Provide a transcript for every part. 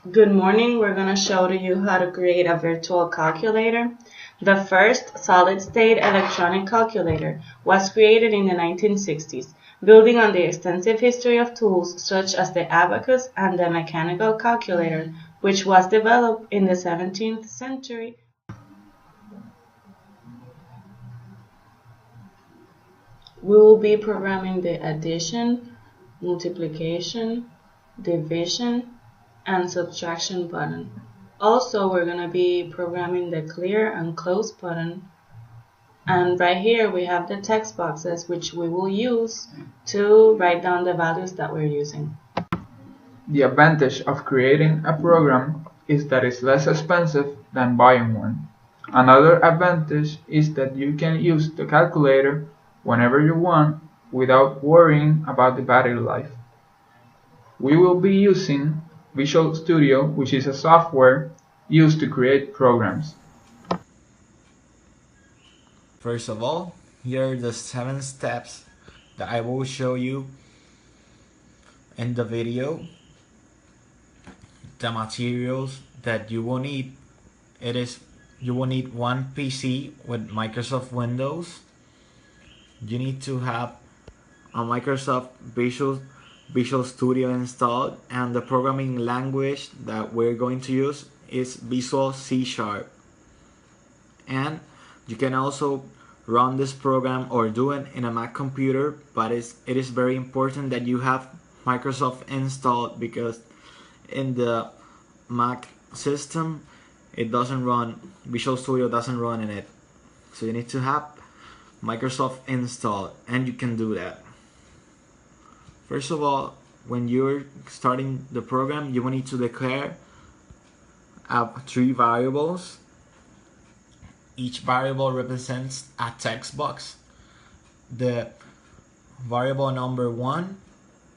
Good morning. We're going to show to you how to create a virtual calculator. The first solid-state electronic calculator was created in the 1960s, building on the extensive history of tools such as the abacus and the mechanical calculator, which was developed in the 17th century. We will be programming the addition, multiplication, division, and subtraction button. Also, we're going to be programming the clear and close button. And right here we have the text boxes which we will use to write down the values that we're using. The advantage of creating a program is that it's less expensive than buying one. Another advantage is that you can use the calculator whenever you want without worrying about the battery life. We will be using Visual Studio, which is a software used to create programs. First of all, here are the 7 steps that I will show you in the video. The materials that you will need, you will need one PC with Microsoft Windows. You need to have a Microsoft Visual Studio installed, and the programming language that we're going to use is Visual C#. And you can also run this program or do it in a Mac computer, but it is very important that you have Microsoft installed, because in the Mac system it doesn't run, Visual Studio doesn't run in it. So you need to have Microsoft installed, and you can do that. First of all, when you're starting the program, you will need to declare 3 variables. Each variable represents a text box. The variable number 1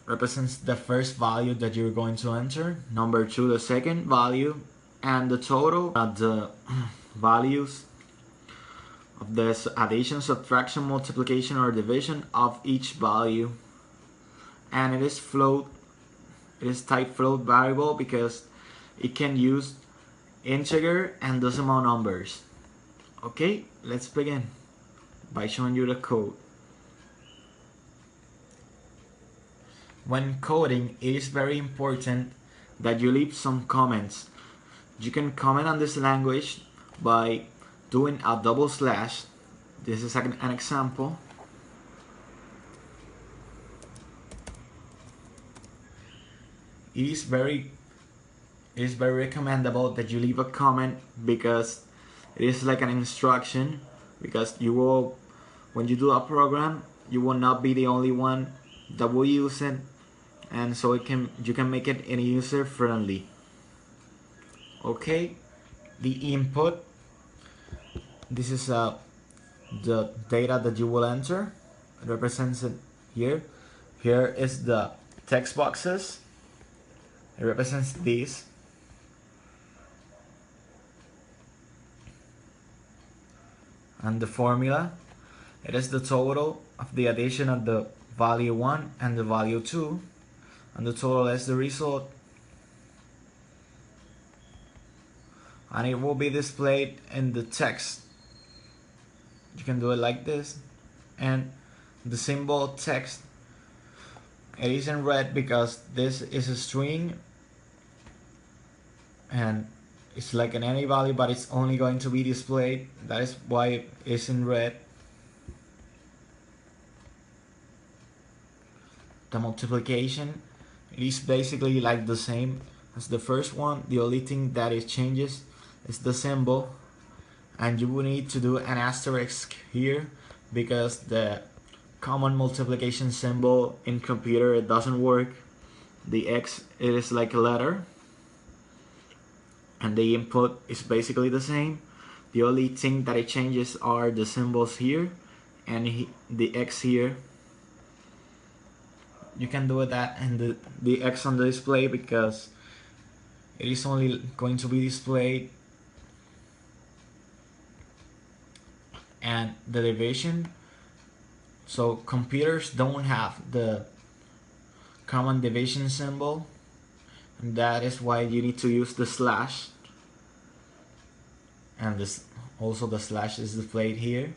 represents the first value that you're going to enter, number 2 the second value, and the total of the values of the addition, subtraction, multiplication, or division of each value. And it is type float variable because it can use integer and decimal numbers. Okay, let's begin by showing you the code. When coding, it is very important that you leave some comments. You can comment on this language by doing a double slash. This is an example. It is very recommendable that you leave a comment, because it is like an instruction, because when you do a program, you will not be the only one that will use it, and so you can make it user friendly. Okay, the input, this is the data that you will enter. It represents it here. Here is the text boxes. It represents these. And the formula, it is the total of the addition of the value 1 and the value 2, and the total is the result, and it will be displayed in the text. You can do it like this, and the symbol text, it is in red because this is a string, and it's like an any value, but it's only going to be displayed. That is why it is in red. The multiplication, it is basically like the same as the first one. The only thing that it changes is the symbol, and you will need to do an asterisk here because the common multiplication symbol in computer, it doesn't work. The X, it is like a letter, and the input is basically the same. The only thing that it changes are the symbols here and the X here. You can do that and the X on the display because it is only going to be displayed. And the division, so computers don't have the common division symbol. That is why you need to use the slash, and this also the slash is displayed here.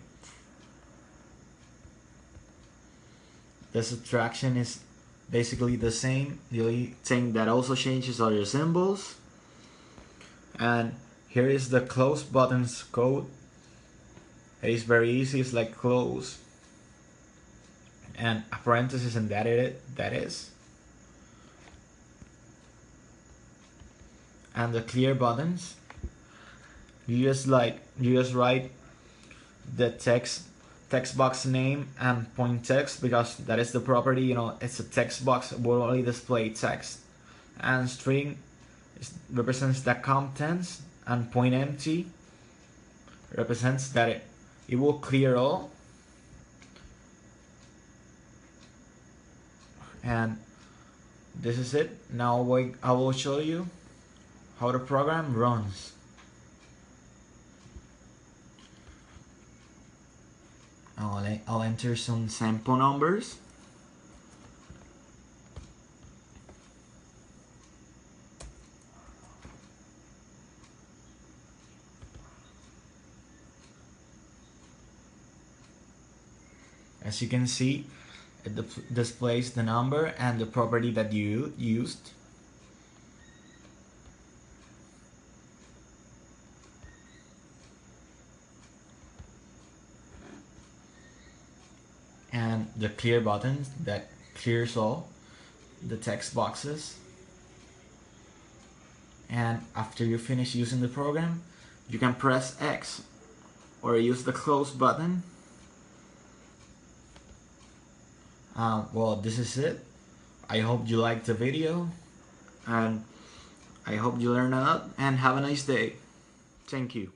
The subtraction is basically the same. The only thing that also changes are your symbols. And here is the close buttons code. It is very easy. It's like close and a parenthesis, and that is. And the clear buttons, you just write the text box name and point text, because that is the property, you know, it's a text box, will only display text. And string represents the contents, and point empty represents that it will clear all. And this is it. Now I will show you how the program runs. I'll enter some sample numbers. As you can see, it displays the number and the property that you used. And the clear buttons that clears all the text boxes. And after you finish using the program, you can press X or use the close button. Well, this is it. I hope you liked the video, and I hope you learned a lot, and have a nice day. Thank you.